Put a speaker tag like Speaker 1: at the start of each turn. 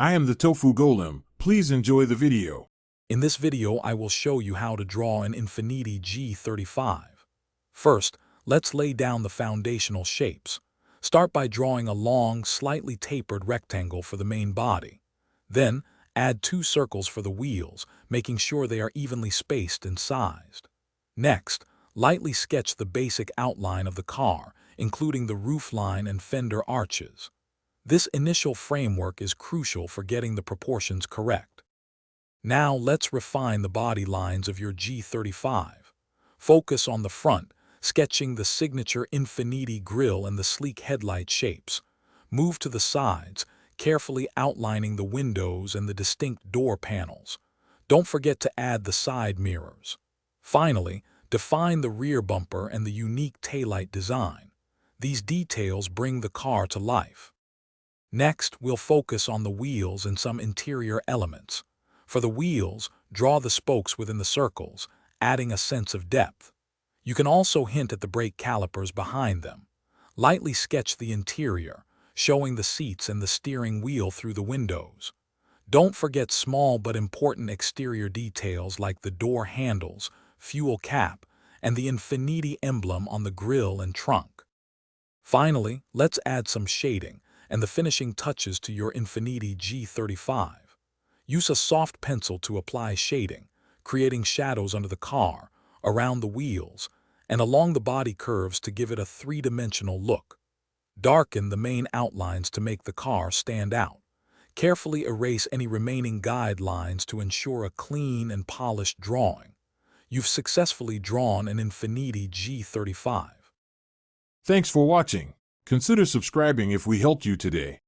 Speaker 1: I am the Tofu Golem. Please enjoy the video.
Speaker 2: In this video, I will show you how to draw an Infiniti G35. First, let's lay down the foundational shapes. Start by drawing a long, slightly tapered rectangle for the main body. Then, add 2 circles for the wheels, making sure they are evenly spaced and sized. Next, lightly sketch the basic outline of the car, including the roofline and fender arches. This initial framework is crucial for getting the proportions correct. Now let's refine the body lines of your G35. Focus on the front, sketching the signature Infiniti grille and the sleek headlight shapes. Move to the sides, carefully outlining the windows and the distinct door panels. Don't forget to add the side mirrors. Finally, define the rear bumper and the unique taillight design. These details bring the car to life. Next, we'll focus on the wheels and some interior elements. For the wheels, draw the spokes within the circles, adding a sense of depth. You can also hint at the brake calipers behind them. Lightly sketch the interior, showing the seats and the steering wheel through the windows. Don't forget small but important exterior details like the door handles, fuel cap, and the Infiniti emblem on the grille and trunk. Finally, let's add some shading and the finishing touches to your Infiniti G35. Use a soft pencil to apply shading, creating shadows under the car, around the wheels, and along the body curves to give it a 3-dimensional look. Darken the main outlines to make the car stand out. Carefully erase any remaining guidelines to ensure a clean and polished drawing. You've successfully drawn an Infiniti G35.
Speaker 1: Thanks for watching. Consider subscribing if we helped you today.